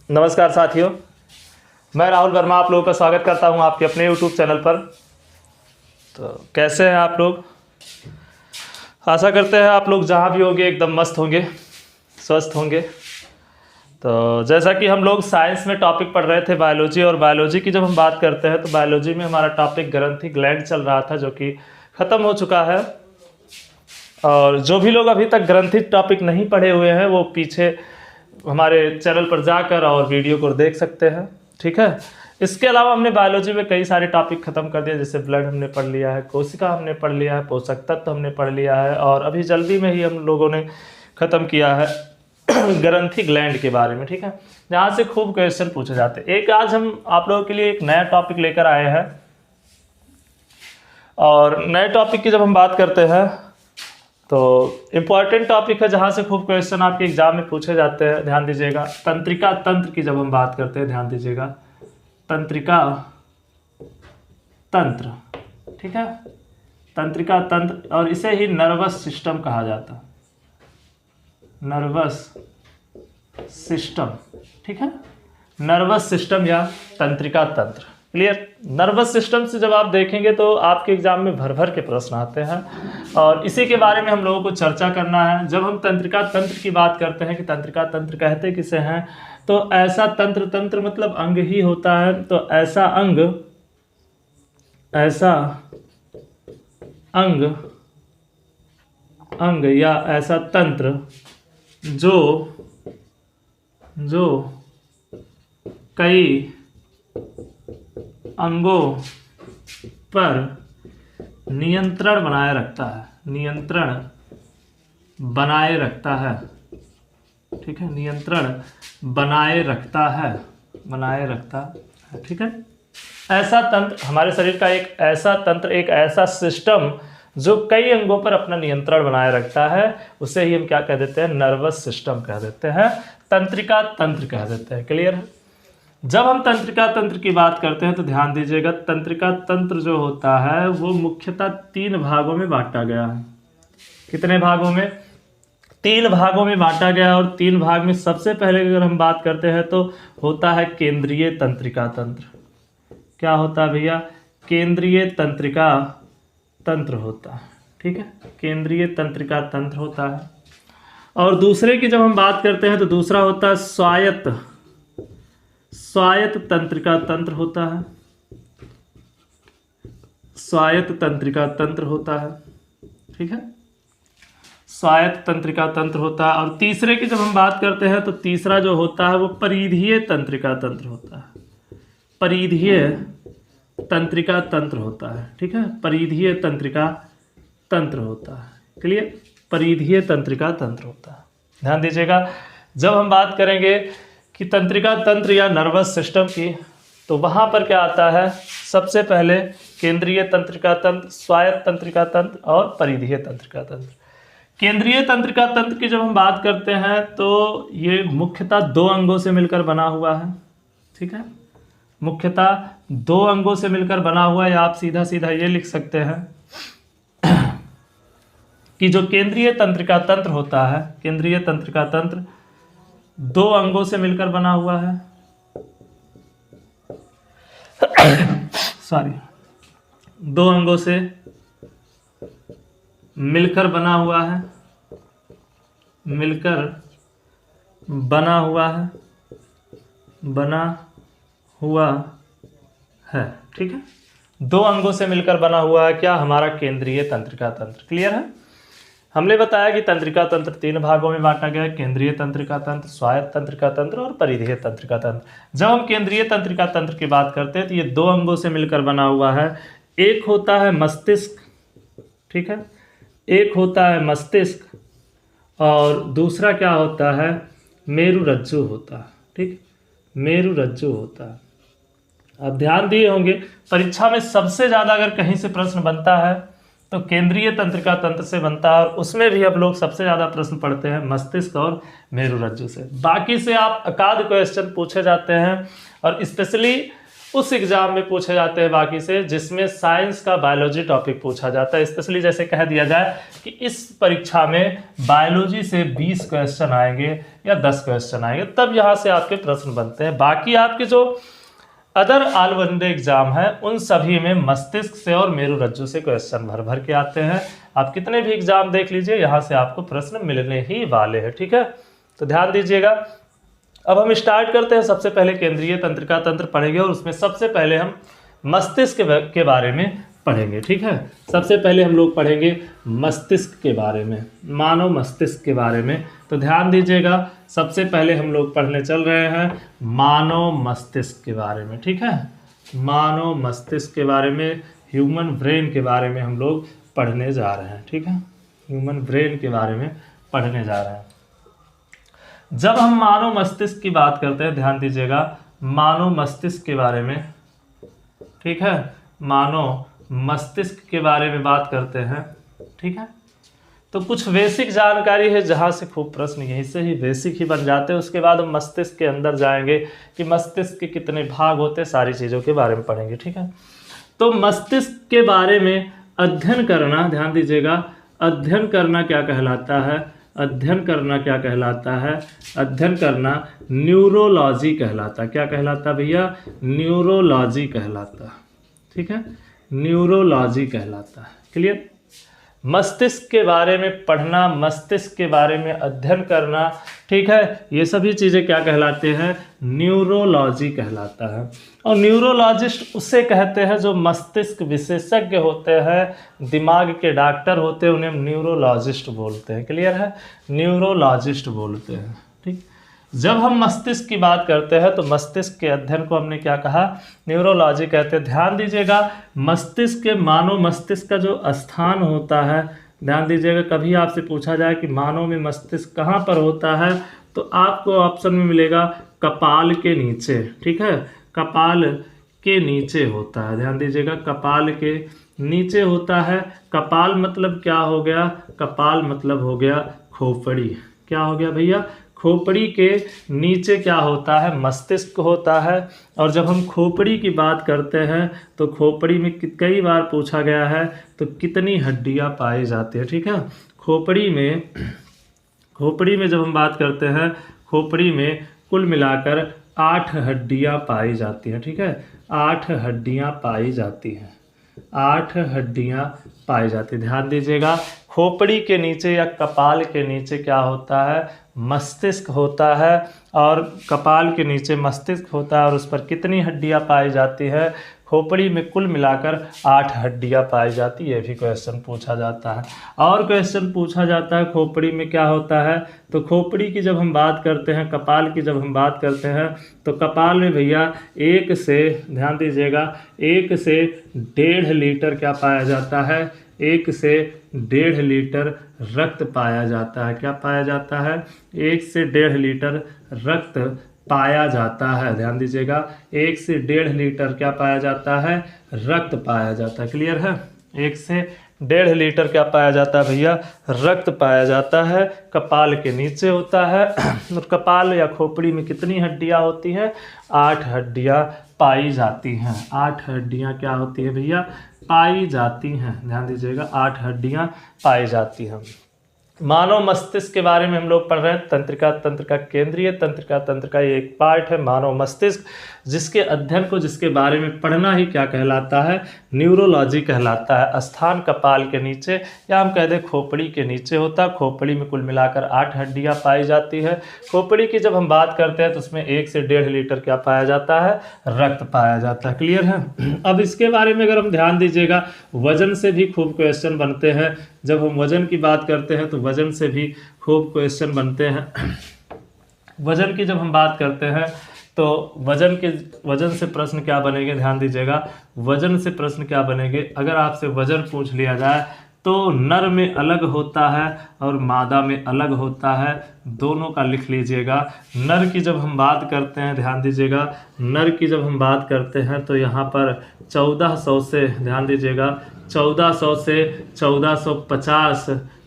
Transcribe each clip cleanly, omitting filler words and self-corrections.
नमस्कार साथियों, मैं राहुल वर्मा आप लोगों का स्वागत करता हूं आपके अपने YouTube चैनल पर। तो कैसे हैं आप लोग? आशा करते हैं आप लोग जहां भी होंगे एकदम मस्त होंगे, स्वस्थ होंगे। तो जैसा कि हम लोग साइंस में टॉपिक पढ़ रहे थे बायोलॉजी, और बायोलॉजी की जब हम बात करते हैं तो बायोलॉजी में हमारा टॉपिक ग्रंथि ग्लैंड चल रहा था, जो कि ख़त्म हो चुका है। और जो भी लोग अभी तक ग्रंथि टॉपिक नहीं पढ़े हुए हैं वो पीछे हमारे चैनल पर जाकर और वीडियो को देख सकते हैं, ठीक है। इसके अलावा हमने बायोलॉजी में कई सारे टॉपिक खत्म कर दिए, जैसे ब्लड हमने पढ़ लिया है, कोशिका हमने पढ़ लिया है, पोषक तत्व हमने पढ़ लिया है, और अभी जल्दी में ही हम लोगों ने ख़त्म किया है ग्रंथि ग्लैंड के बारे में, ठीक है, जहाँ से खूब क्वेश्चन पूछे जाते हैं। एक आज हम आप लोगों के लिए एक नया टॉपिक लेकर आए हैं, और नए टॉपिक की जब हम बात करते हैं तो इम्पॉर्टेंट टॉपिक है जहाँ से खूब क्वेश्चन आपके एग्जाम में पूछे जाते हैं। ध्यान दीजिएगा, तंत्रिका तंत्र की जब हम बात करते हैं, ध्यान दीजिएगा, तंत्रिका तंत्र, ठीक है, तंत्रिका तंत्र, और इसे ही नर्वस सिस्टम कहा जाता है, नर्वस सिस्टम, ठीक है, नर्वस सिस्टम या तंत्रिका तंत्र। क्लियर? नर्वस सिस्टम से जब आप देखेंगे तो आपके एग्जाम में भर भर के प्रश्न आते हैं, और इसी के बारे में हम लोगों को चर्चा करना है। जब हम तंत्रिका तंत्र की बात करते हैं कि तंत्रिका तंत्र कहते किसे हैं, तो ऐसा तंत्र, तंत्र मतलब अंग ही होता है, तो ऐसा अंग, ऐसा अंग, अंग या ऐसा तंत्र जो कई अंगों पर नियंत्रण बनाए रखता है, नियंत्रण बनाए रखता है, ठीक है, नियंत्रण बनाए रखता है, बनाए रखता है, ठीक है। ऐसा तंत्र हमारे शरीर का एक ऐसा तंत्र, एक ऐसा सिस्टम जो कई अंगों पर अपना नियंत्रण बनाए रखता है, उसे ही हम क्या कह देते हैं? नर्वस सिस्टम कह देते हैं, तंत्रिका तंत्र कह देते हैं। क्लियर है? जब हम तंत्रिका तंत्र की बात करते हैं तो ध्यान दीजिएगा, तंत्रिका तंत्र जो होता है वो मुख्यतः 3 भागों में बांटा गया है। कितने भागों में? 3 भागों में बांटा गया, और 3 भाग में सबसे पहले अगर हम बात करते हैं तो होता है केंद्रीय तंत्रिका तंत्र। क्या होता है भैया? केंद्रीय तंत्रिका तंत्र होता है, ठीक है, केंद्रीय तंत्रिका तंत्र होता है। और दूसरे की जब हम बात करते हैं तो दूसरा होता है स्वायत्त, स्वायत्त तंत्रिका तंत्र होता है, स्वायत्त तंत्रिका तंत्र होता है, ठीक है, स्वायत्त तंत्रिका तंत्र होता है। और तीसरे की जब हम बात करते हैं तो तीसरा जो होता है वो परिधीय तंत्रिका तंत्र होता है, परिधीय तंत्रिका तंत्र होता है, ठीक है, परिधीय तंत्रिका तंत्र होता है। क्लियर? परिधीय तंत्रिका तंत्र होता है। ध्यान दीजिएगा, जब हम बात करेंगे कि तंत्रिका तंत्र या नर्वस सिस्टम की, तो वहाँ पर क्या आता है? सबसे पहले केंद्रीय तंत्रिका तंत्र, स्वायत्त तंत्रिका तंत्र और परिधीय तंत्रिका तंत्र। केंद्रीय तंत्रिका तंत्र की जब हम बात करते हैं तो ये मुख्यतः 2 अंगों से मिलकर बना हुआ है, ठीक है, मुख्यतः 2 अंगों से मिलकर बना हुआ है। आप सीधा सीधा ये लिख सकते हैं कि जो केंद्रीय तंत्रिका तंत्र होता है, केंद्रीय तंत्रिका तंत्र 2 अंगों से मिलकर बना हुआ है सॉरी 2 अंगों से मिलकर बना हुआ है, मिलकर बना हुआ है, बना हुआ है, ठीक है, 2 अंगों से मिलकर बना हुआ है क्या? हमारा केंद्रीय तंत्रिका तंत्र। क्लियर है? हमने बताया कि तंत्रिका तंत्र 3 भागों में बांटा गया है, केंद्रीय तंत्रिका तंत्र, स्वायत्त तंत्रिका तंत्र और परिधीय तंत्रिका तंत्र। जब हम केंद्रीय तंत्रिका तंत्र की बात करते हैं तो ये 2 अंगों से मिलकर बना हुआ है। एक होता है मस्तिष्क, ठीक है, एक होता है मस्तिष्क, और दूसरा क्या होता है? मेरुरज्जु होता है, ठीक, मेरुरज्जु होता है। अब ध्यान दिए होंगे, परीक्षा में सबसे ज़्यादा अगर कहीं से प्रश्न बनता है तो केंद्रीय तंत्रिका तंत्र से बनता है, और उसमें भी अब लोग सबसे ज़्यादा प्रश्न पढ़ते हैं मस्तिष्क और मेरुरज्जु से। बाकी से आप एकाध क्वेश्चन पूछे जाते हैं, और स्पेशली उस एग्जाम में पूछे जाते हैं बाकी से जिसमें साइंस का बायोलॉजी टॉपिक पूछा जाता है। स्पेशली जैसे कह दिया जाए कि इस परीक्षा में बायोलॉजी से 20 क्वेश्चन आएंगे या 10 क्वेश्चन आएंगे, तब यहाँ से आपके प्रश्न बनते हैं। बाकी आपके जो अदर ऑल वनडे एग्जाम है उन सभी में मस्तिष्क से और मेरुरज्जु से क्वेश्चन भर भर के आते हैं। आप कितने भी एग्जाम देख लीजिए, यहाँ से आपको प्रश्न मिलने ही वाले हैं। ठीक है, तो ध्यान दीजिएगा। अब हम स्टार्ट करते हैं। सबसे पहले केंद्रीय तंत्रिका तंत्र पढ़ेंगे और उसमें सबसे पहले हम मस्तिष्क के बारे में पढ़ेंगे। ठीक है, सबसे पहले हम लोग पढ़ेंगे मस्तिष्क के बारे में, मानव मस्तिष्क के बारे में। तो ध्यान दीजिएगा, सबसे पहले हम लोग पढ़ने चल रहे हैं मानव मस्तिष्क के बारे में। ठीक है, मानव मस्तिष्क के बारे में, ह्यूमन ब्रेन के बारे में हम लोग पढ़ने जा रहे हैं। ठीक है, ह्यूमन ब्रेन के बारे में पढ़ने जा रहे हैं। जब हम मानव मस्तिष्क की बात करते हैं, ध्यान दीजिएगा, मानव मस्तिष्क के बारे में, ठीक है, मानव मस्तिष्क के बारे में बात करते हैं। ठीक है, तो कुछ बेसिक जानकारी है जहाँ से खूब प्रश्न यहीं से ही बेसिक ही बन जाते हैं। उसके बाद हम मस्तिष्क के अंदर जाएंगे कि मस्तिष्क के कितने भाग होते हैं, सारी चीज़ों के बारे में पढ़ेंगे। ठीक है, तो मस्तिष्क के बारे में अध्ययन करना, ध्यान दीजिएगा, अध्ययन करना क्या कहलाता है? अध्ययन करना क्या कहलाता है? अध्ययन करना न्यूरोलॉजी कहलाता है। क्या कहलाता भैया? न्यूरोलॉजी कहलाता। ठीक है, न्यूरोलॉजी कहलाता है। क्लियर? मस्तिष्क के बारे में पढ़ना, मस्तिष्क के बारे में अध्ययन करना, ठीक है, ये सभी चीज़ें क्या कहलाते हैं? न्यूरोलॉजी कहलाता है। और न्यूरोलॉजिस्ट उसे कहते हैं जो मस्तिष्क विशेषज्ञ होते हैं, दिमाग के डॉक्टर होते हैं, उन्हें न्यूरोलॉजिस्ट बोलते हैं। क्लियर है? न्यूरोलॉजिस्ट बोलते हैं। ठीक, जब हम मस्तिष्क की बात करते हैं तो मस्तिष्क के अध्ययन को हमने क्या कहा? न्यूरोलॉजी कहते हैं। ध्यान दीजिएगा, मस्तिष्क के, मानव मस्तिष्क का जो स्थान होता है, ध्यान दीजिएगा, कभी आपसे पूछा जाए कि मानव में मस्तिष्क कहाँ पर होता है, तो आपको ऑप्शन में मिलेगा कपाल के नीचे। ठीक है, कपाल के नीचे होता है। ध्यान दीजिएगा, कपाल के नीचे होता है। कपाल मतलब क्या हो गया? कपाल मतलब हो गया खोपड़ी। क्या हो गया भैया? खोपड़ी के नीचे क्या होता है? मस्तिष्क होता है। और जब हम खोपड़ी की बात करते हैं तो खोपड़ी में कई बार पूछा गया है तो कितनी हड्डियां पाई जाती है। ठीक है, खोपड़ी में जब हम बात करते हैं, खोपड़ी में कुल मिलाकर 8 हड्डियां पाई जाती हैं। ठीक है, 8 हड्डियां पाई जाती हैं। 8 हड्डियां पाई जाती है। ध्यान दीजिएगा, खोपड़ी के नीचे या कपाल के नीचे क्या होता है? मस्तिष्क होता है। और कपाल के नीचे मस्तिष्क होता है और उस पर कितनी हड्डियां पाई जाती है? खोपड़ी में कुल मिलाकर 8 हड्डियां पाई जाती है। ये भी क्वेश्चन पूछा जाता है। और क्वेश्चन पूछा जाता है खोपड़ी में क्या होता है? तो खोपड़ी की जब हम बात करते हैं, कपाल की जब हम बात करते हैं, तो कपाल में भैया 1 से, ध्यान दीजिएगा, 1 से 1.5 लीटर क्या पाया जाता है? 1 से 1.5 लीटर रक्त पाया जाता है। क्या पाया जाता है? 1 से 1.5 लीटर रक्त पाया जाता है। ध्यान दीजिएगा, 1 से 1.5 लीटर क्या पाया जाता है? रक्त पाया जाता है। क्लियर है? 1 से 1.5 लीटर क्या पाया जाता है भैया? रक्त पाया जाता है। कपाल के नीचे होता है। और कपाल या खोपड़ी में कितनी हड्डियां होती हैं? 8 हड्डियां पाई जाती हैं। 8 हड्डियां क्या होती है भैया? पाई जाती हैं। ध्यान दीजिएगा, 8 हड्डियां पाई जाती हैं। मानव मस्तिष्क के बारे में हम लोग पढ़ रहे हैं। तंत्रिका तंत्र का, केंद्रीय तंत्रिका तंत्र का ये एक पार्ट है मानव मस्तिष्क, जिसके अध्ययन को, जिसके बारे में पढ़ना ही क्या कहलाता है? न्यूरोलॉजी कहलाता है। स्थान कपाल के नीचे या हम कह दें खोपड़ी के नीचे होता है। खोपड़ी में कुल मिलाकर 8 हड्डियां पाई जाती है। खोपड़ी की जब हम बात करते हैं तो उसमें 1 से 1.5 लीटर क्या पाया जाता है? रक्त पाया जाता है। क्लियर है? अब इसके बारे में अगर हम ध्यान दीजिएगा, वजन से भी खूब क्वेश्चन बनते हैं। जब हम वजन की बात करते हैं तो वजन से भी खूब क्वेश्चन बनते हैं। वजन की जब हम बात करते हैं तो वजन से प्रश्न क्या बनेंगे? ध्यान दीजिएगा, वजन से प्रश्न क्या बनेंगे? अगर आपसे वजन पूछ लिया जाए तो नर में अलग होता है और मादा में अलग होता है, दोनों का लिख लीजिएगा। नर की जब हम बात करते हैं, ध्यान दीजिएगा, नर की जब हम बात करते हैं तो यहाँ पर 1400 से, ध्यान दीजिएगा, 1400 से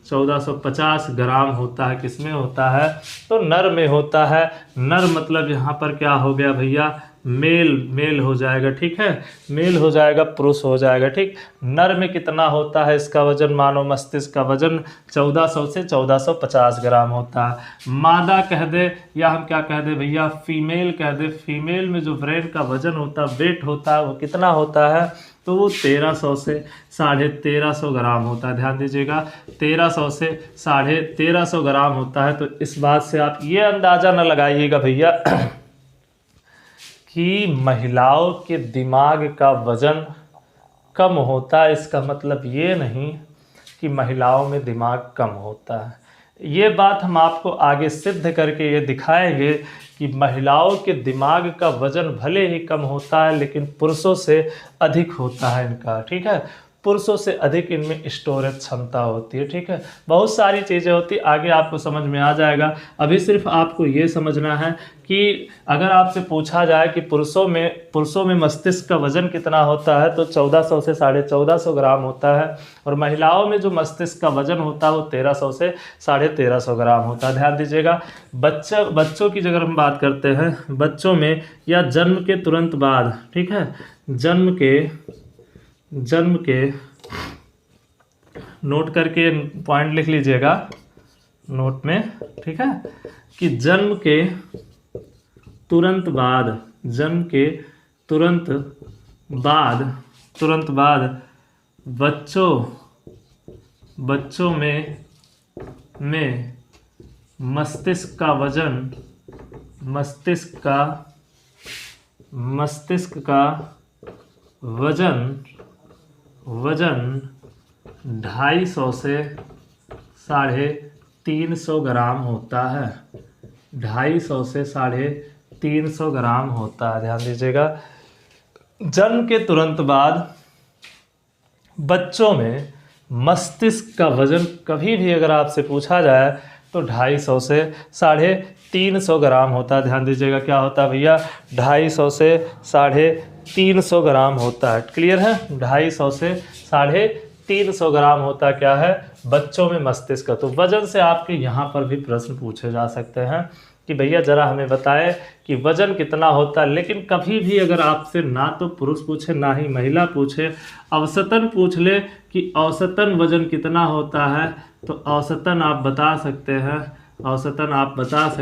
1450 ग्राम होता है। किसमें होता है? तो नर में होता है। नर मतलब यहाँ पर क्या हो गया भैया? मेल मेल हो जाएगा, ठीक है, मेल हो जाएगा, पुरुष हो जाएगा, ठीक। नर में कितना होता है इसका वजन, मानव मस्तिष्क का वजन 1400 से 1450 ग्राम होता है। मादा कह दे या हम क्या कह दे भैया, फीमेल कह दे, फीमेल में जो ब्रेन का वजन होता है, वेट होता है, वो कितना होता है, तो वो 1300 से 1350 ग्राम होता है। ध्यान दीजिएगा 1300 से 1350 ग्राम होता है। तो इस बात से आप ये अंदाज़ा न लगाइएगा भैया कि महिलाओं के दिमाग का वजन कम होता है, इसका मतलब ये नहीं कि महिलाओं में दिमाग कम होता है। ये बात हम आपको आगे सिद्ध करके ये दिखाएंगे कि महिलाओं के दिमाग का वजन भले ही कम होता है लेकिन पुरुषों से अधिक होता है इनका, ठीक है, पुरुषों से अधिक इनमें स्टोरेज क्षमता होती है, ठीक है। बहुत सारी चीज़ें होती, आगे आपको समझ में आ जाएगा। अभी सिर्फ आपको ये समझना है कि अगर आपसे पूछा जाए कि पुरुषों में मस्तिष्क का वजन कितना होता है, तो 1400 से 1450 ग्राम होता है, और महिलाओं में जो मस्तिष्क का वजन होता है वो 1300 से 1350 ग्राम होता है। ध्यान दीजिएगा। बच्चों की अगर हम बात करते हैं, बच्चों में या जन्म के तुरंत बाद, ठीक है, जन्म के नोट करके पॉइंट लिख लीजिएगा नोट में, ठीक है, कि जन्म के तुरंत बाद बच्चों में मस्तिष्क का वजन 250 से 350 ग्राम होता है। 250 से 350 ग्राम होता है। ध्यान दीजिएगा। जन्म के तुरंत बाद बच्चों में मस्तिष्क का वजन कभी भी अगर आपसे पूछा जाए तो 250 से 350 ग्राम होता है। ध्यान दीजिएगा क्या होता है भैया, 250 से 350 ग्राम होता है। क्लियर है, 250 से 350 ग्राम होता क्या है बच्चों में मस्तिष्क का। तो वजन से आपके यहाँ पर भी प्रश्न पूछे जा सकते हैं कि भैया ज़रा हमें बताएं कि वजन कितना होता है। लेकिन कभी भी अगर आपसे ना तो पुरुष पूछे ना ही महिला पूछे, औसतन पूछ ले कि औसतन वजन कितना होता है, तो औसतन आप बता सकते हैं 1350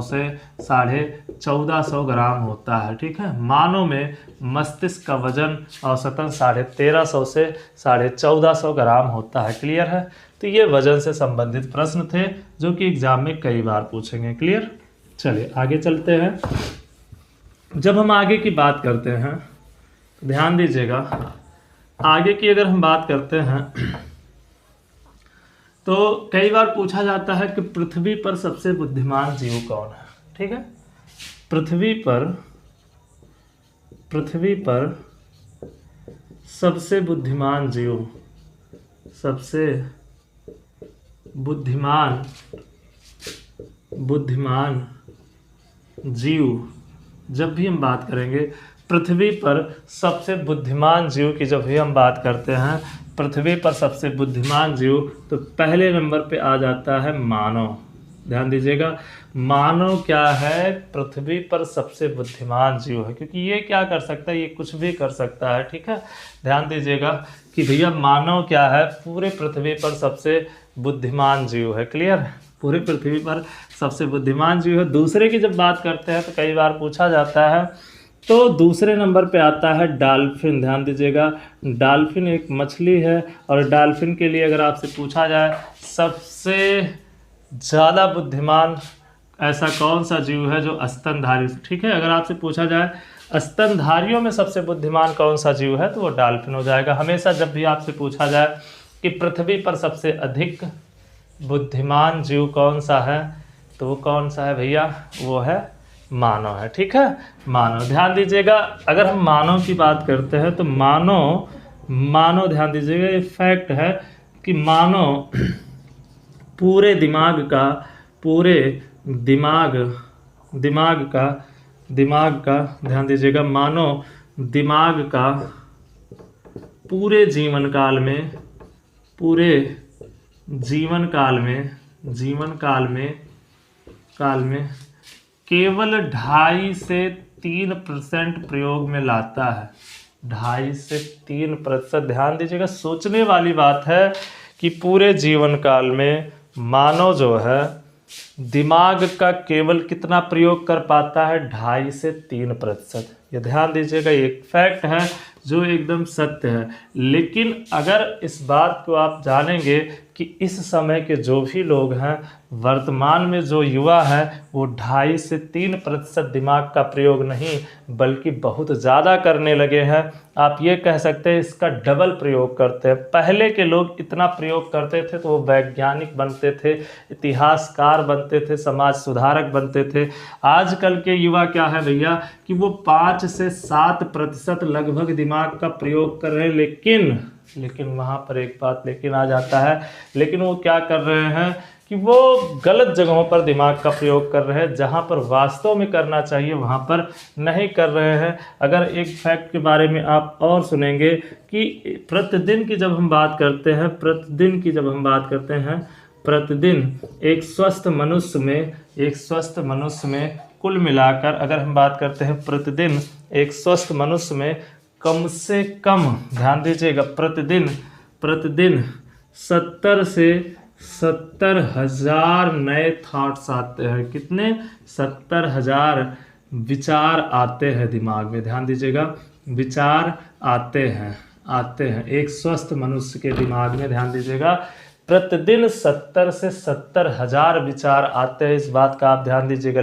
से 1450 ग्राम होता है। ठीक है, मानव में मस्तिष्क का वजन औसतन 1350 से 1450 ग्राम होता है। क्लियर है। तो ये वजन से संबंधित प्रश्न थे जो कि एग्जाम में कई बार पूछेंगे। क्लियर। चलिए आगे चलते हैं। जब हम आगे की बात करते हैं, ध्यान दीजिएगा, आगे की अगर हम बात करते हैं तो कई बार पूछा जाता है कि पृथ्वी पर सबसे बुद्धिमान जीव कौन है। ठीक है, पृथ्वी पर सबसे बुद्धिमान जीव जब भी हम बात करेंगे, पृथ्वी पर सबसे बुद्धिमान जीव की जब भी हम बात करते हैं, पृथ्वी पर सबसे बुद्धिमान जीव, तो पहले नंबर पे आ जाता है मानव। ध्यान दीजिएगा, मानव क्या है, पृथ्वी पर सबसे बुद्धिमान जीव है, क्योंकि ये क्या कर सकता है, ये कुछ भी कर सकता है। ठीक है, ध्यान दीजिएगा कि भैया मानव क्या है, पूरे पृथ्वी पर सबसे बुद्धिमान जीव है। क्लियर, पूरे पृथ्वी पर सबसे बुद्धिमान जीव है। दूसरे की जब बात करते हैं तो कई बार पूछा जाता है, तो दूसरे नंबर पे आता है डॉल्फिन। ध्यान दीजिएगा, डॉल्फिन एक मछली है, और डॉल्फिन के लिए अगर आपसे पूछा जाए सबसे ज़्यादा बुद्धिमान ऐसा कौन सा जीव है जो स्तनधारी। ठीक है, अगर आपसे पूछा जाए स्तनधारियों में सबसे बुद्धिमान कौन सा जीव है, तो वो डॉल्फिन हो जाएगा। हमेशा जब भी आपसे पूछा जाए कि पृथ्वी पर सबसे अधिक बुद्धिमान जीव कौन सा है, तो वो कौन सा है भैया, वो है मानव है। ठीक है, मानव। ध्यान दीजिएगा, अगर हम मानव की बात करते हैं तो मानव ध्यान दीजिएगा, ये फैक्ट है कि मानव पूरे दिमाग का ध्यान दीजिएगा, मानव दिमाग का पूरे जीवन काल में केवल 2.5 से 3% प्रयोग में लाता है। 2.5 से 3%। ध्यान दीजिएगा, सोचने वाली बात है कि पूरे जीवन काल में मानव जो है दिमाग का केवल कितना प्रयोग कर पाता है, 2.5 से 3%। ये ध्यान दीजिएगा, ये एक फैक्ट है जो एकदम सत्य है। लेकिन अगर इस बात को आप जानेंगे कि इस समय के जो भी लोग हैं, वर्तमान में जो युवा हैं, वो 2.5 से 3% दिमाग का प्रयोग नहीं बल्कि बहुत ज़्यादा करने लगे हैं। आप ये कह सकते हैं इसका डबल प्रयोग करते हैं। पहले के लोग इतना प्रयोग करते थे तो वो वैज्ञानिक बनते थे, इतिहासकार बनते थे, समाज सुधारक बनते थे। आजकल के युवा क्या है भैया कि वो 5 से 7% लगभग दिमाग का प्रयोग कर रहे हैं। लेकिन वहाँ पर एक बात लेकिन आ जाता है, लेकिन वो क्या कर रहे हैं कि वो गलत जगहों पर दिमाग का प्रयोग कर रहे हैं, जहाँ पर वास्तव में करना चाहिए वहाँ पर नहीं कर रहे हैं। अगर एक फैक्ट के बारे में आप और सुनेंगे कि प्रतिदिन की जब हम बात करते हैं, प्रतिदिन एक स्वस्थ मनुष्य में कुल मिलाकर अगर हम बात करते हैं, प्रतिदिन एक स्वस्थ मनुष्य में कम से कम, ध्यान दीजिएगा, प्रतिदिन 70 से 70,000 नए थॉट्स आते हैं। कितने? 70,000 विचार आते हैं दिमाग में। ध्यान दीजिएगा, विचार आते हैं एक स्वस्थ मनुष्य के दिमाग में। ध्यान दीजिएगा, प्रतिदिन 70 से 70,000 विचार आते हैं। इस बात का आप ध्यान दीजिएगा।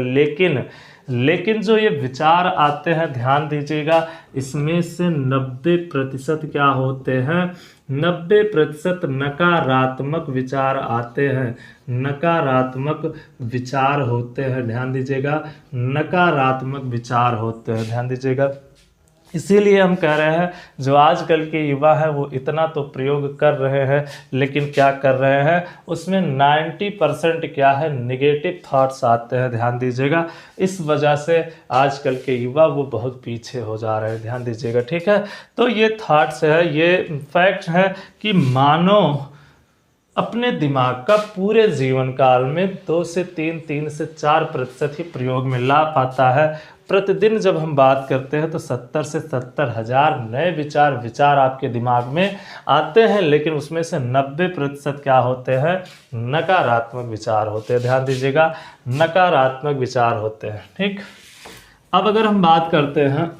लेकिन जो ये विचार आते हैं, ध्यान दीजिएगा, इसमें से 90% क्या होते हैं? 90% नकारात्मक विचार आते हैं, नकारात्मक विचार होते हैं। ध्यान दीजिएगा, नकारात्मक विचार होते हैं। ध्यान दीजिएगा, इसीलिए हम कह रहे हैं जो आजकल के युवा है वो इतना तो प्रयोग कर रहे हैं, लेकिन क्या कर रहे हैं, उसमें 90% क्या है, नेगेटिव थॉट्स आते हैं। ध्यान दीजिएगा, इस वजह से आजकल के युवा वो बहुत पीछे हो जा रहे हैं। ध्यान दीजिएगा, ठीक है। तो ये थॉट्स है, ये फैक्ट है कि मानव अपने दिमाग का पूरे जीवन काल में 2 से 3 से 4% ही प्रयोग में ला पाता है। प्रतिदिन जब हम बात करते हैं तो 70 से 70,000 नए विचार आपके दिमाग में आते हैं, लेकिन उसमें से 90% क्या होते हैं? नकारात्मक विचार होते हैं। ध्यान दीजिएगा, नकारात्मक विचार होते हैं। ठीक, अब अगर हम बात करते हैं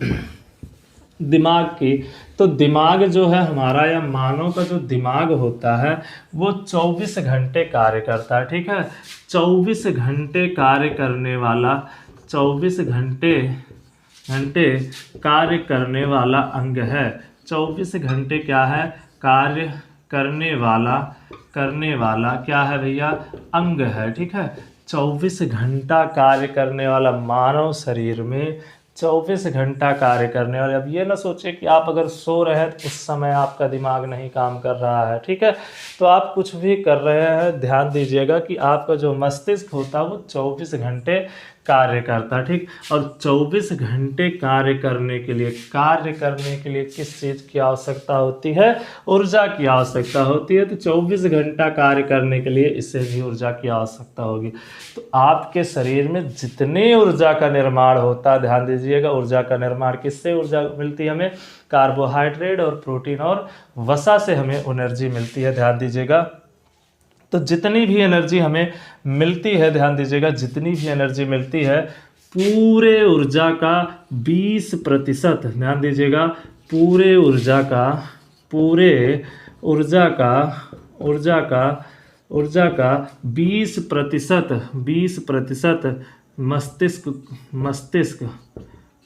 दिमाग की, तो दिमाग जो है हमारा या मानव का जो दिमाग होता है वो 24 घंटे कार्य करता है। ठीक है, 24 घंटे कार्य करने वाला, 24 घंटे कार्य करने वाला अंग है। 24 घंटे क्या है? कार्य करने वाला क्या है भैया? अंग है। ठीक है, 24 घंटा कार्य करने वाला मानव शरीर में 24 घंटा कार्य करने वाले। अब ये ना सोचे कि आप अगर सो रहे हैं तो उस समय आपका दिमाग नहीं काम कर रहा है। ठीक है, तो आप कुछ भी कर रहे हैं, ध्यान दीजिएगा कि आपका जो मस्तिष्क होता है वो 24 घंटे कार्य करता है। ठीक, और 24 घंटे कार्य करने के लिए किस चीज़ की आवश्यकता होती है? ऊर्जा की आवश्यकता होती है। तो 24 घंटा कार्य करने के लिए इससे भी ऊर्जा की आवश्यकता होगी। तो आपके शरीर में जितनी ऊर्जा का निर्माण होता है, ध्यान दीजिएगा, ऊर्जा का निर्माण किससे ऊर्जा मिलती है हमें? कार्बोहाइड्रेट और प्रोटीन और वसा से हमें एनर्जी मिलती है। ध्यान दीजिएगा, तो जितनी भी एनर्जी हमें मिलती है, ध्यान दीजिएगा, जितनी भी एनर्जी मिलती है, पूरे ऊर्जा का 20%, ध्यान दीजिएगा, पूरे ऊर्जा का 20%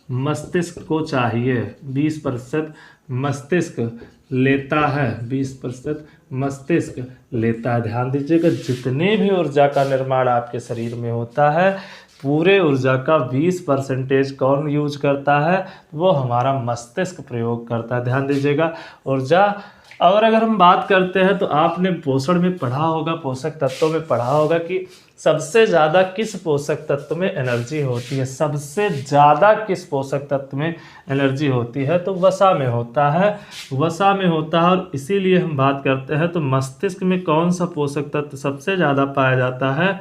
मस्तिष्क को चाहिए। 20% मस्तिष्क लेता है, 20% मस्तिष्क लेता है। ध्यान दीजिएगा, जितने भी ऊर्जा का निर्माण आपके शरीर में होता है, पूरे ऊर्जा का 20% कौन यूज करता है? वो हमारा मस्तिष्क प्रयोग करता है। ध्यान दीजिएगा, ऊर्जा। और अगर हम बात करते हैं तो आपने पोषण में पढ़ा होगा, पोषक तत्वों में पढ़ा होगा कि सबसे ज़्यादा किस पोषक तत्व में एनर्जी होती है? सबसे ज़्यादा किस पोषक तत्व में एनर्जी होती है? तो वसा में होता है, वसा में होता है। और इसीलिए हम बात करते हैं तो मस्तिष्क में कौन सा पोषक तत्व सबसे ज़्यादा पाया जाता है?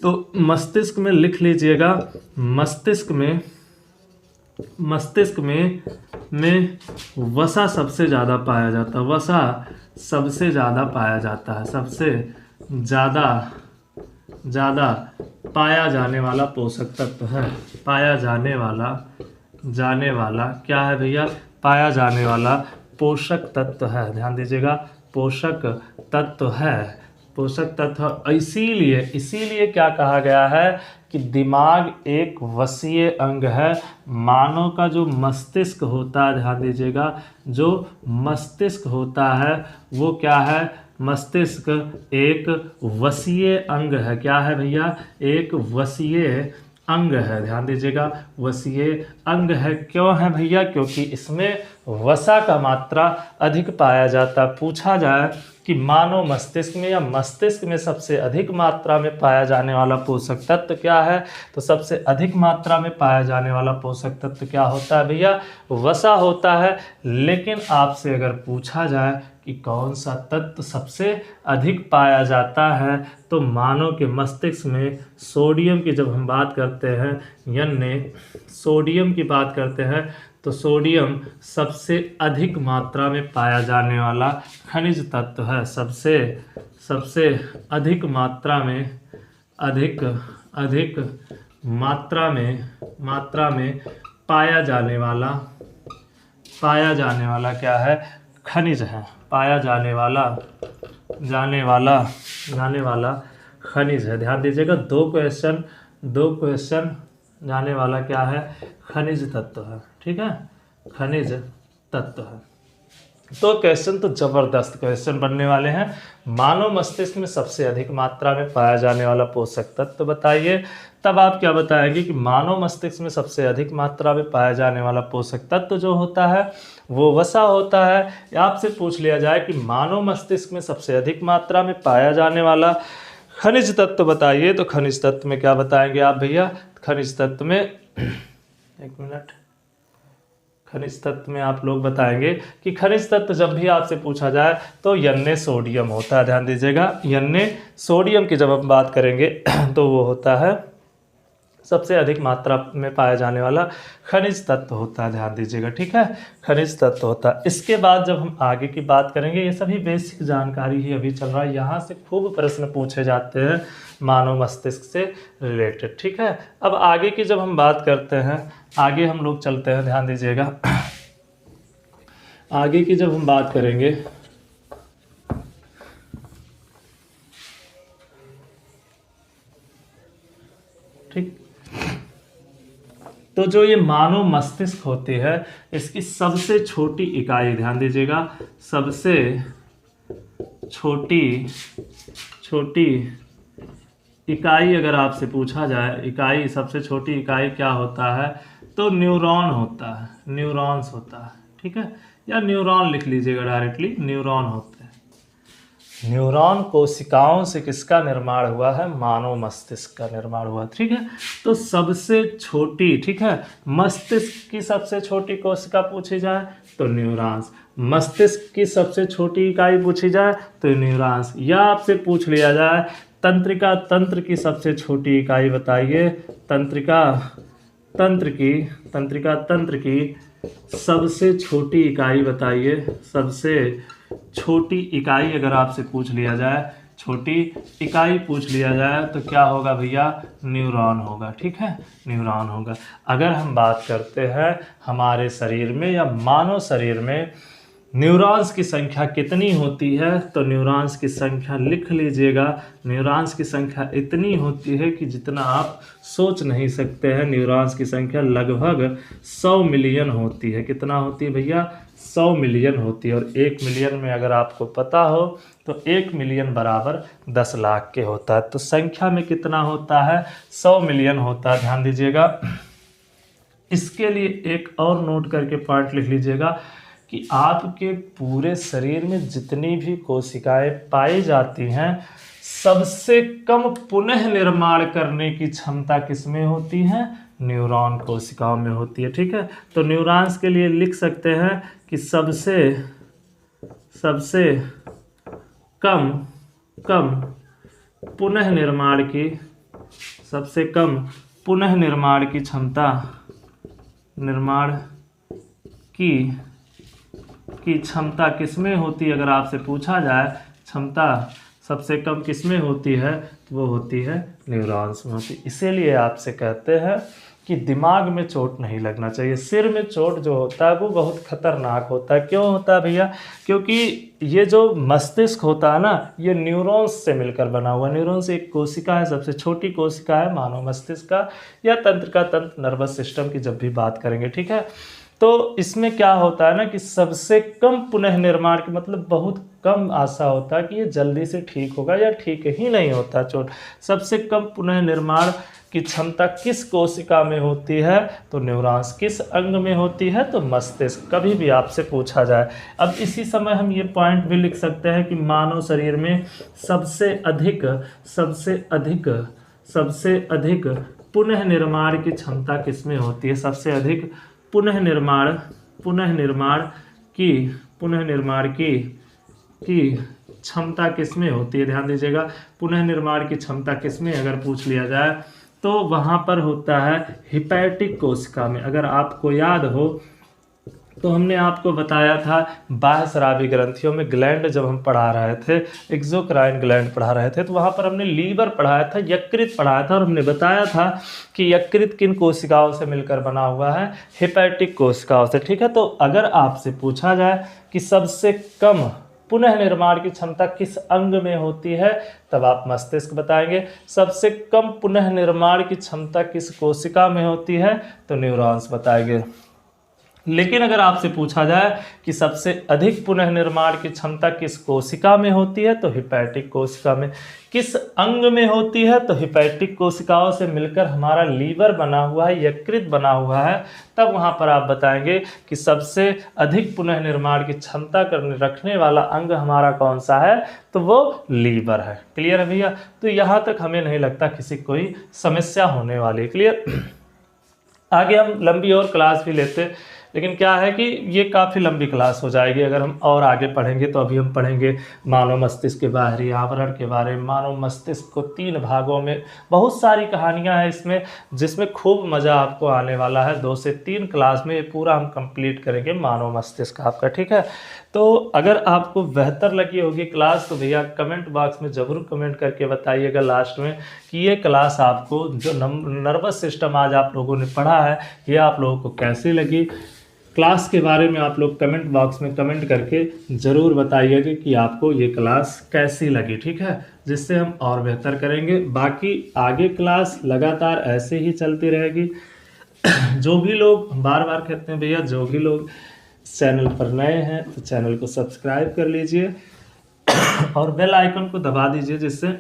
तो मस्तिष्क में लिख लीजिएगा, मस्तिष्क में वसा सबसे ज़्यादा पाया जाता है, वसा सबसे ज़्यादा पाया जाता है, सबसे ज़्यादा पाया जाने वाला पोषक तत्व है, पाया जाने वाला क्या है भैया, पाया जाने वाला पोषक तत्व है। ध्यान दीजिएगा, पोषक तत्व है, पोषक तत्व। इसीलिए क्या कहा गया है कि दिमाग एक वसीय अंग है। मानव का जो मस्तिष्क होता है, ध्यान दीजिएगा, जो मस्तिष्क होता है वो क्या है, मस्तिष्क एक वसीय अंग है। क्या है भैया, एक वसीय अंग है। ध्यान दीजिएगा, वसीय अंग है। क्यों है भैया, क्योंकि इसमें वसा का मात्रा अधिक पाया जाता। पूछा जाए कि मानव मस्तिष्क में या मस्तिष्क में सबसे अधिक मात्रा में पाया जाने वाला पोषक तत्व क्या है, तो सबसे अधिक मात्रा में पाया जाने वाला पोषक तत्व क्या होता है भैया, वसा होता है। लेकिन आपसे अगर पूछा जाए कि कौन सा तत्व सबसे अधिक पाया जाता है, तो मानव के मस्तिष्क में सोडियम की जब हम बात करते हैं, सोडियम की बात करते हैं, तो सोडियम सबसे अधिक मात्रा में पाया जाने वाला खनिज तत्व है। सबसे अधिक मात्रा में पाया जाने वाला क्या है, खनिज है, पाया जाने वाला खनिज है। ध्यान दीजिएगा, दो क्वेश्चन जाने वाला क्या है, खनिज तत्व है। ठीक है, खनिज तत्व है। तो क्वेश्चन तो जबरदस्त क्वेश्चन बनने वाले हैं। मानव मस्तिष्क में सबसे अधिक मात्रा में पाया जाने वाला पोषक तत्व बताइए। तब आप क्या बताएंगे कि मानव मस्तिष्क में सबसे अधिक मात्रा में पाया जाने वाला पोषक तत्व जो होता है वो वसा होता है। या आपसे पूछ लिया जाए कि मानव मस्तिष्क में सबसे अधिक मात्रा में पाया जाने वाला खनिज तत्व बताइए, तो खनिज तत्व में क्या बताएंगे आप भैया, खनिज तत्व में एक मिनट, खनिज तत्व में आप लोग बताएंगे कि खनिज तत्व जब भी आपसे पूछा जाए तो यन्ने सोडियम होता है। ध्यान दीजिएगा, यन्ने सोडियम की जब हम बात करेंगे तो वो होता है सबसे अधिक मात्रा में पाया जाने वाला खनिज तत्व होता है। ध्यान दीजिएगा, ठीक है, खनिज तत्व होता है। इसके बाद जब हम आगे की बात करेंगे, ये सभी बेसिक जानकारी ही अभी चल रहा है, यहाँ से खूब प्रश्न पूछे जाते हैं मानव मस्तिष्क से रिलेटेड। ठीक है, अब आगे की जब हम बात करते हैं, आगे हम लोग चलते हैं, ध्यान दीजिएगा, आगे की जब हम बात करेंगे, ठीक, तो जो ये मानव मस्तिष्क होती है, इसकी सबसे छोटी इकाई, ध्यान दीजिएगा, सबसे छोटी इकाई अगर आपसे पूछा जाए, सबसे छोटी इकाई क्या होता है, तो न्यूरॉन होता है, न्यूरॉन्स होता है। ठीक है, या न्यूरॉन लिख लीजिएगा डायरेक्टली, न्यूरॉन होते हैं। न्यूरॉन कोशिकाओं से किसका निर्माण हुआ है, मानव मस्तिष्क का निर्माण हुआ। ठीक है, तो सबसे छोटी, ठीक है, मस्तिष्क की सबसे छोटी कोशिका पूछी जाए तो न्यूरॉन्स, मस्तिष्क की सबसे छोटी इकाई पूछी जाए तो न्यूरॉन्स, या आपसे पूछ लिया जाए तंत्र की सबसे छोटी इकाई बताइए, तंत्र की सबसे छोटी इकाई बताइए, सबसे छोटी इकाई अगर आपसे पूछ लिया जाए, छोटी इकाई पूछ लिया जाए तो क्या होगा भैया, न्यूरॉन होगा। ठीक है, न्यूरॉन होगा। अगर हम बात करते हैं हमारे शरीर में या मानव शरीर में न्यूरॉन्स की संख्या कितनी होती है, तो न्यूरॉन्स की संख्या लिख लीजिएगा, न्यूरॉन्स की संख्या इतनी होती है कि जितना आप सोच नहीं सकते हैं। न्यूरॉन्स की संख्या लगभग 100 मिलियन होती है। कितना होती है भैया, 100 मिलियन होती है। और 1 मिलियन में अगर आपको पता हो तो 1 मिलियन बराबर 10 लाख के होता है। तो संख्या में कितना होता है, 100 मिलियन होता है। ध्यान दीजिएगा, इसके लिए एक और नोट करके पॉइंट लिख लीजिएगा कि आपके पूरे शरीर में जितनी भी कोशिकाएं पाई जाती हैं, सबसे कम पुनः निर्माण करने की क्षमता किसमें होती है, न्यूरॉन कोशिकाओं में होती है। ठीक है, तो न्यूरॉन्स के लिए लिख सकते हैं कि सबसे कम पुनः निर्माण की पुनः निर्माण की क्षमता, क्षमता किसमें होती है? अगर आपसे पूछा जाए क्षमता सबसे कम किसमें होती है, तो वो होती है न्यूरॉन्स में होती है। इसीलिए आपसे कहते हैं कि दिमाग में चोट नहीं लगना चाहिए। सिर में चोट जो होता है वो बहुत खतरनाक होता है। क्यों होता है भैया? क्योंकि ये जो मस्तिष्क होता है ना, ये न्यूरॉन्स से मिलकर बना हुआ। न्यूरॉन्स एक कोशिका है, सबसे छोटी कोशिका है मानव मस्तिष्क का या तंत्र नर्वस सिस्टम की जब भी बात करेंगे, ठीक है। तो इसमें क्या होता है ना कि सबसे कम पुनः निर्माण की मतलब बहुत कम आशा होता है कि ये जल्दी से ठीक होगा या ठीक ही नहीं होता चोट। सबसे कम पुनः निर्माण की क्षमता किस कोशिका में होती है? तो न्यूरॉन्स। किस अंग में होती है? तो मस्तिष्क। कभी भी आपसे पूछा जाए। अब इसी समय हम ये पॉइंट भी लिख सकते हैं कि मानव शरीर में सबसे अधिक पुनः निर्माण की क्षमता किसमें होती है? सबसे अधिक पुनः निर्माण की क्षमता किसमें होती है? ध्यान दीजिएगा, पुनः निर्माण की क्षमता किसमें अगर पूछ लिया जाए तो वहाँ पर होता है हिपैटिक कोशिका में। अगर आपको याद हो तो हमने आपको बताया था बाह्यस्रावी ग्रंथियों में ग्लैंड जब हम पढ़ा रहे थे, एक्सोक्राइन ग्लैंड पढ़ा रहे थे, तो वहाँ पर हमने लीवर पढ़ाया था, यकृत पढ़ाया था और हमने बताया था कि यकृत किन कोशिकाओं से मिलकर बना हुआ है? हिपैटिक कोशिकाओं से, ठीक है। तो अगर आपसे पूछा जाए कि सबसे कम पुनः निर्माण की क्षमता किस अंग में होती है, तब आप मस्तिष्क बताएंगे। सबसे कम पुनः निर्माण की क्षमता किस कोशिका में होती है? तो न्यूरॉन्स बताएंगे। लेकिन अगर आपसे पूछा जाए कि सबसे अधिक पुनः निर्माण की क्षमता किस कोशिका में होती है, तो हिपैटिक कोशिका में। किस अंग में होती है? तो हिपैटिक कोशिकाओं से मिलकर हमारा लीवर बना हुआ है, यकृत बना हुआ है, तब वहाँ पर आप बताएंगे कि सबसे अधिक पुनः निर्माण की क्षमता रखने वाला अंग हमारा कौन सा है? तो वो लीवर है। क्लियर है भैया? तो यहाँ तक हमें नहीं लगता किसी कोई समस्या होने वाली। क्लियर? आगे हम लंबी और क्लास भी लेते, लेकिन क्या है कि ये काफ़ी लंबी क्लास हो जाएगी अगर हम और आगे पढ़ेंगे। तो अभी हम पढ़ेंगे मानव मस्तिष्क के बाहरी आवरण के बारे में। मानव मस्तिष्क को 3 भागों में, बहुत सारी कहानियां हैं इसमें, जिसमें खूब मज़ा आपको आने वाला है। 2 से 3 क्लास में ये पूरा हम कंप्लीट करेंगे मानव मस्तिष्क आपका, ठीक है। तो अगर आपको बेहतर लगी होगी क्लास तो भैया कमेंट बॉक्स में ज़रूर कमेंट करके बताइएगा लास्ट में कि ये क्लास आपको, जो नर्वस सिस्टम आज आप लोगों ने पढ़ा है, ये आप लोगों को कैसी लगी। क्लास के बारे में आप लोग कमेंट बॉक्स में कमेंट करके ज़रूर बताइएगा कि आपको ये क्लास कैसी लगी, ठीक है, जिससे हम और बेहतर करेंगे। बाकी आगे क्लास लगातार ऐसे ही चलती रहेगी। जो भी लोग, बार बार कहते हैं भैया, जो भी लोग चैनल पर नए हैं तो चैनल को सब्सक्राइब कर लीजिए और बेल आइकन को दबा दीजिए, जिससे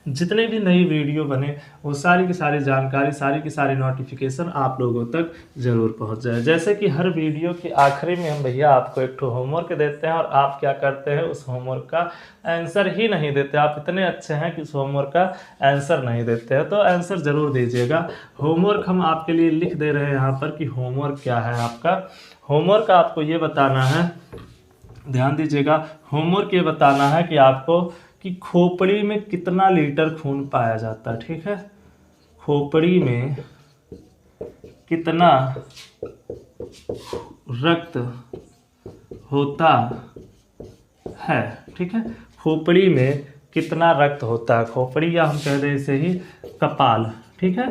जितने भी नई वीडियो बने वो सारी की सारी जानकारी, सारी की सारी नोटिफिकेशन आप लोगों तक ज़रूर पहुंच जाए। जैसे कि हर वीडियो के आखिरी में हम भैया आपको एक होमवर्क देते हैं और आप क्या करते हैं, उस होमवर्क का आंसर ही नहीं देते। आप इतने अच्छे हैं कि उस होमवर्क का आंसर नहीं देते हैं, तो आंसर ज़रूर दीजिएगा। होमवर्क हम आपके लिए लिख दे रहे हैं यहाँ पर कि होमवर्क क्या है आपका। होमवर्क आपको ये बताना है, ध्यान दीजिएगा, होमवर्क ये बताना है कि आपको कि खोपड़ी में कितना लीटर खून पाया जाता है, ठीक है। खोपड़ी में कितना रक्त होता है, ठीक है। खोपड़ी में कितना रक्त होता है, खोपड़ी या हम कह दें इसे ही कपाल, ठीक है।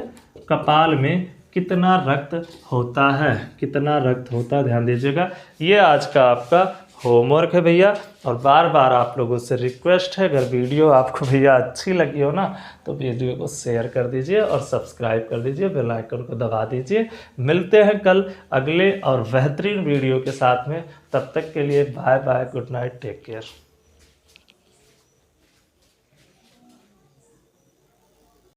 कपाल में कितना रक्त होता है, कितना रक्त होता है, ध्यान दीजिएगा। ये आज का आपका होमवर्क है भैया। और बार बार आप लोगों से रिक्वेस्ट है, अगर वीडियो आपको भैया अच्छी लगी हो ना तो वीडियो को शेयर कर दीजिए और सब्सक्राइब कर दीजिए, बेल आइकन को दबा दीजिए। मिलते हैं कल अगले और बेहतरीन वीडियो के साथ में। तब तक के लिए bye bye, good night, take care.